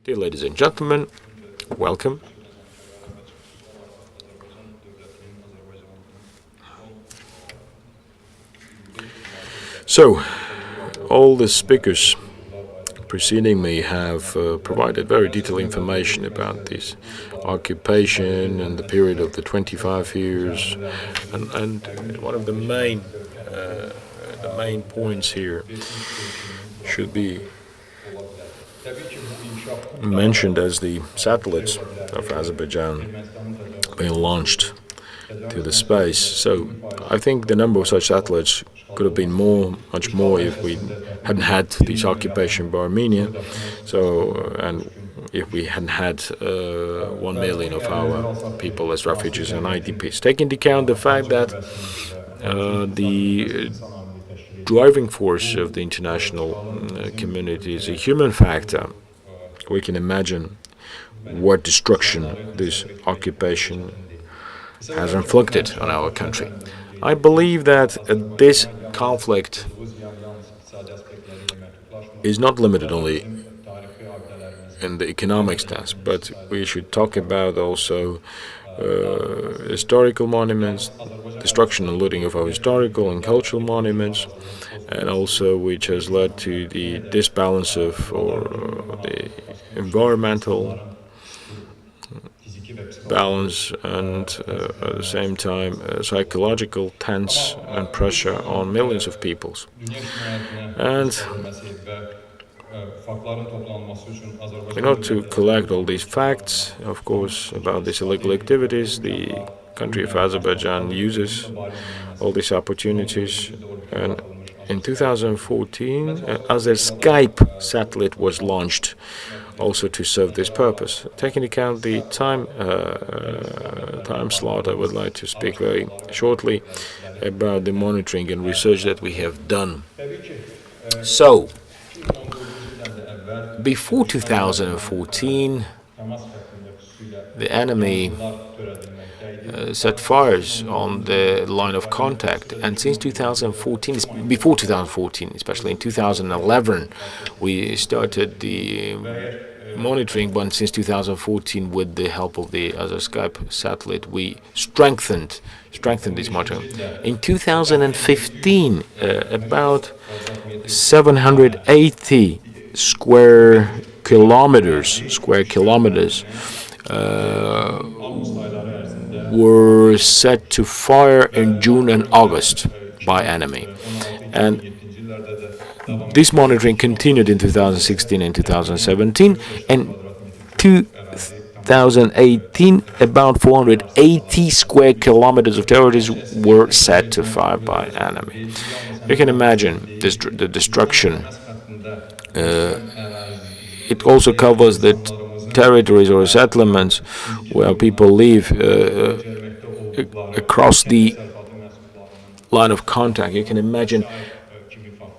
Dear ladies and gentlemen, welcome. So, all the speakers preceding me have provided very detailed information about this occupation and the period of the 25 years. And one of the main points here should be mentioned as the satellites of Azerbaijan being launched to the space. So I think the number of such satellites could have been much more if we hadn't had this occupation by Armenia. And if we hadn't had 1 million of our people as refugees and IDPs. Take into account the fact that the driving force of the international community is a human factor. We can imagine what destruction this occupation has inflicted on our country. I believe that this conflict is not limited only in the economic stance, but we should talk about also historical monuments, destruction and looting of our historical and cultural monuments, and also which has led to the disbalance of the environmental balance and at the same time psychological tense and pressure on millions of peoples. And in order to collect all these facts, of course, about these illegal activities, the country of Azerbaijan uses all these opportunities. And in 2014, Azercosmos satellite was launched also to serve this purpose. Taking into account the time slot, I would like to speak very shortly about the monitoring and research that we have done. So, before 2014, the enemy set fires on the line of contact, and since 2014, before 2014, especially in 2011, we started the monitoring, but since 2014, with the help of the Azercosmos satellite, we strengthened this monitoring. In 2015, about 780 square kilometers were set to fire in June and August by enemy. And this monitoring continued in 2016 and 2017, and 2018 about 480 square kilometers of territories were set to fire by enemy. You can imagine the destruction. It also covers the territories or settlements where people live across the line of contact. You can imagine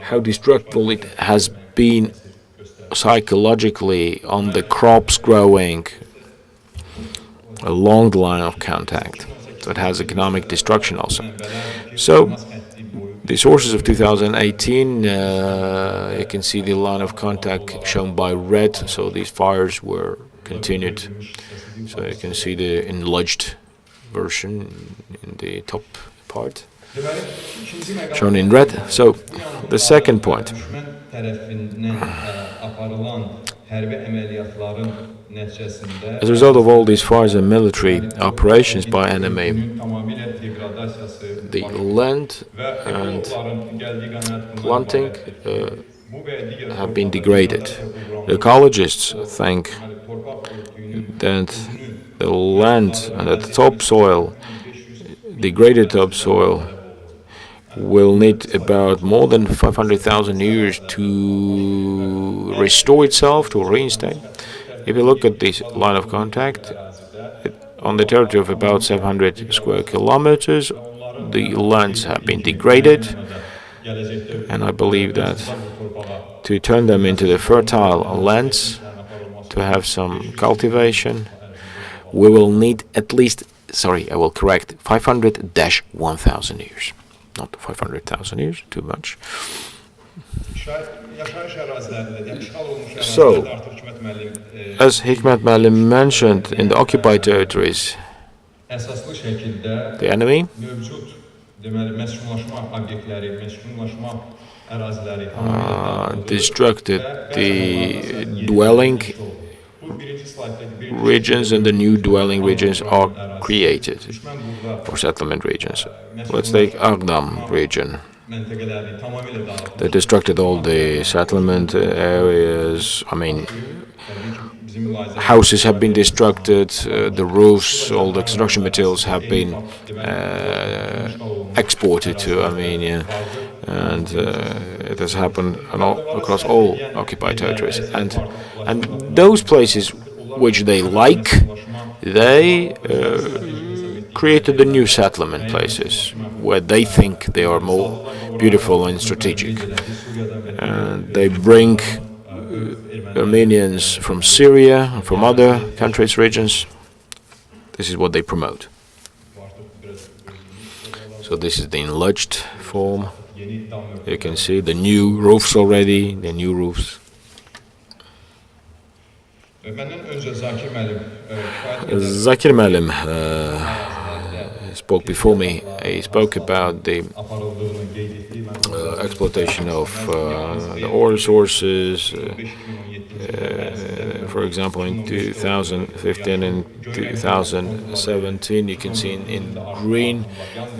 how destructive it has been psychologically on the crops growing along the line of contact. So it has economic destruction also. So the sources of 2018, you can see the line of contact shown by red, so these fires were continued. So you can see the enlarged version in the top part, shown in red. So the second point. As a result of all these fires and military operations by enemy, the land and planting have been degraded. The ecologists think that the land and the topsoil, degraded topsoil, will need about more than 500,000 years to restore itself, to reinstate. If you look at this line of contact, on the territory of about 700 square kilometers, the lands have been degraded, and I believe that to turn them into the fertile lands, to have some cultivation, we will need at least, 500-1,000 years. Not 500,000 years, too much. So, as Hikmet Müəllim mentioned, in the occupied territories, the enemy destructed the dwelling regions, and the new dwelling regions are created, or settlement regions. Let's take Agdam region. They destructed all the settlement areas. I mean, houses have been destructed, the roofs, all the construction materials have been exported to Armenia, and it has happened across all occupied territories. And those places which they like, they created the new settlement places where they think they are more beautiful and strategic. And they bring Armenians from Syria and from other countries, regions. This is what they promote. So this is the enlarged form. You can see the new roofs already, the new roofs. Zakir Müəllim spoke before me. He spoke about the exploitation of the oil sources. For example, in 2015 and 2017, you can see in green.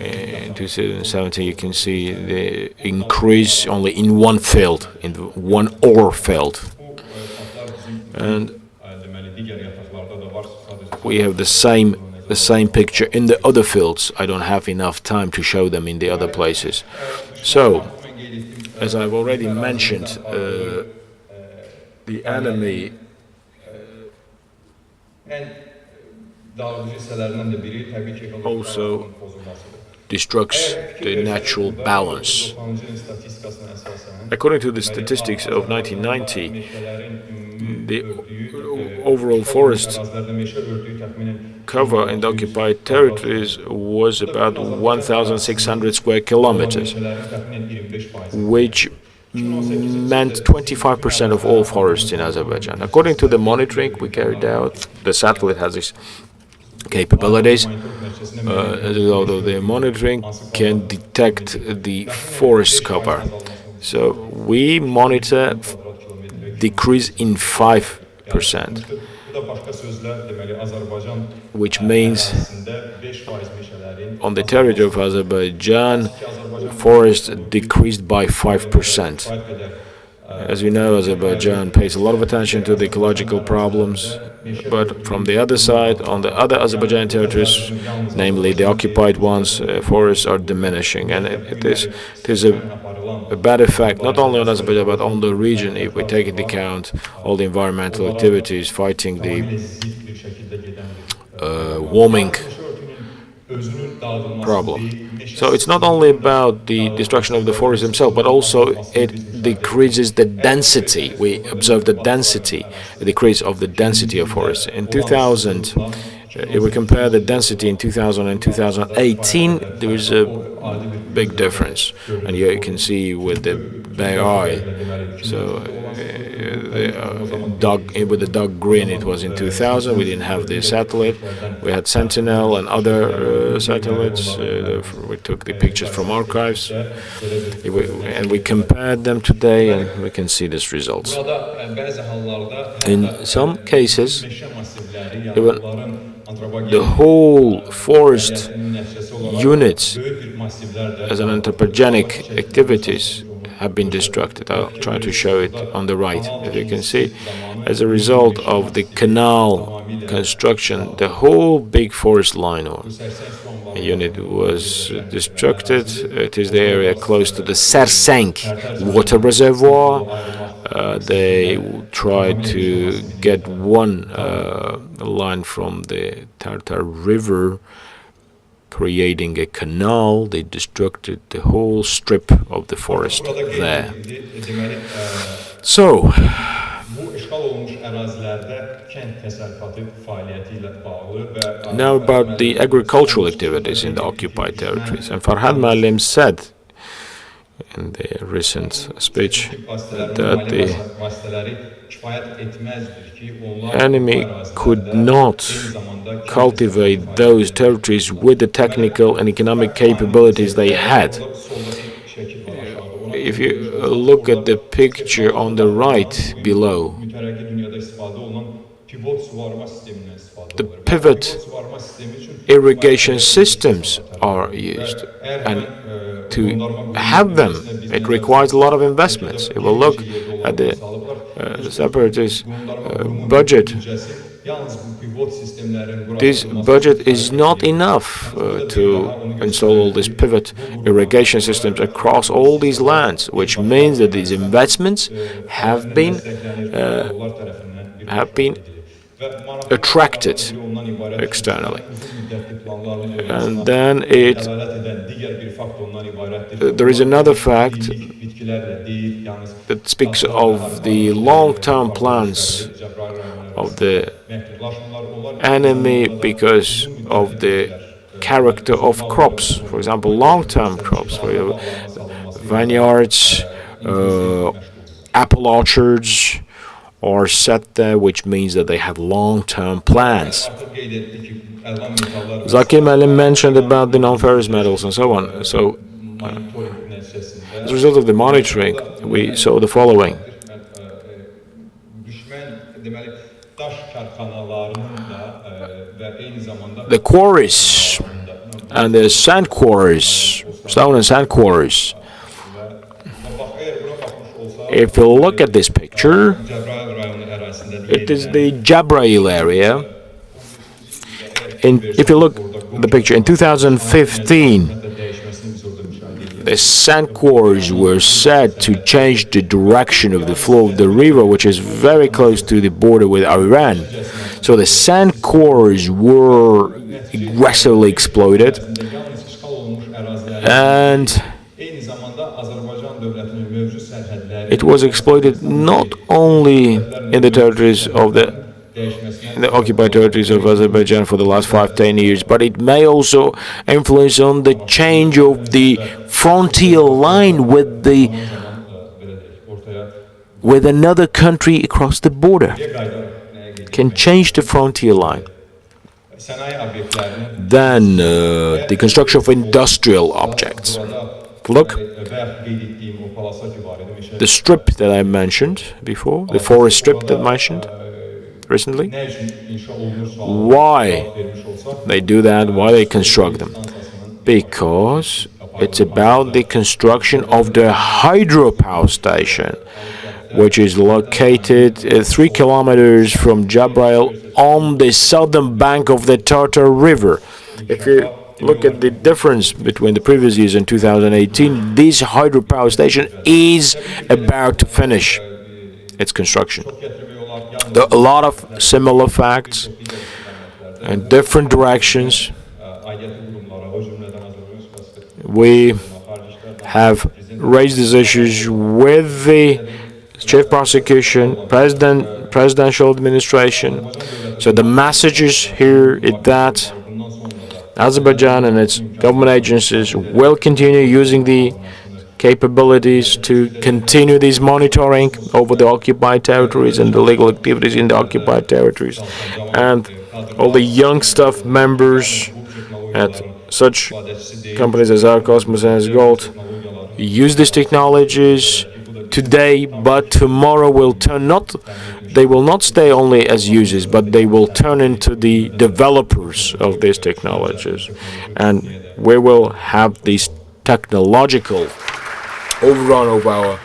In 2017, you can see the increase only in one field, in one ore field. And we have the same picture in the other fields. I don't have enough time to show them in the other places. So, as I've already mentioned, the enemy also destructs the natural balance. According to the statistics of 1990, the overall forest cover in the occupied territories was about 1,600 square kilometers, which meant 25% of all forests in Azerbaijan. According to the monitoring we carried out, the satellite has these capabilities. As a result of the monitoring, can detect the forest cover. So we monitor decrease in 5%, which means on the territory of Azerbaijan, forest decreased by 5%. As you know, Azerbaijan pays a lot of attention to the ecological problems, but from the other side, on the other Azerbaijani territories, namely the occupied ones, forests are diminishing, and it is a bad effect, not only on Azerbaijan, but on the region, if we take into account all the environmental activities fighting the warming problem. So it's not only about the destruction of the forest themselves, but also it decreases the density. We observe the decrease of the density of forests. In 2000, if we compare the density in 2000 and 2018, there is a big difference. And here you can see with the bare eye. So with the dark green, it was in 2000. We didn't have the satellite. We had Sentinel and other satellites. We took the pictures from archives, and we compared them today, and we can see these results. In some cases, even the whole forest units as an anthropogenic activities have been destructed. I'll try to show it on the right. As you can see, as a result of the canal construction, the whole big forest line or unit was destructed. It is the area close to the Sersenk water reservoir. They tried to get one line from the Tartar River, creating a canal. They destructed the whole strip of the forest there. So, now about the agricultural activities in the occupied territories. And Farhad Müəllim said in the recent speech that the enemy could not cultivate those territories with the technical and economic capabilities they had. If you look at the picture on the right below, the pivot irrigation systems are used, and to have them, it requires a lot of investments. If we look at the separatist budget, this budget is not enough to install all these pivot irrigation systems across all these lands, which means that these investments have been attracted externally. And then there is another fact that speaks of the long-term plans of the enemy because of the character of crops. For example, long-term crops, for vineyards, apple orchards, are set there, which means that they have long-term plans. Zaki Melim mentioned about the non-ferrous metals and so on. So, as a result of the monitoring, we saw the following. The quarries and the sand quarries, stone and sand quarries. If you look at this picture, it is the Jabrail area. If you look at the picture, in 2015, the sand quarries were said to change the direction of the flow of the river, which is very close to the border with Iran. So the sand quarries were aggressively exploited, and it was exploited not only in the territories of the occupied territories of Azerbaijan for the last 5-10 years, but it may also influence on the change of the frontier line with another country across the border. It can change the frontier line. Then the construction of industrial objects. Look, the strip that I mentioned before, the forest strip that I mentioned recently. Why they do that? Why they construct them? Because it's about the construction of the hydropower station, which is located 3 kilometers from Jabrail on the southern bank of the Tartar River. If you look at the difference between the previous years and 2018, this hydropower station is about to finish its construction. There are a lot of similar facts and different directions. We have raised these issues with the chief prosecution, presidential administration. So the message is here is that Azerbaijan and its government agencies will continue using the capabilities to continue this monitoring over the occupied territories and the legal activities in the occupied territories. And all the young staff members at such companies as Azercosmos and Azgold use these technologies today, but tomorrow they will not stay only as users, but they will turn into the developers of these technologies. And we will have this technological overrun of our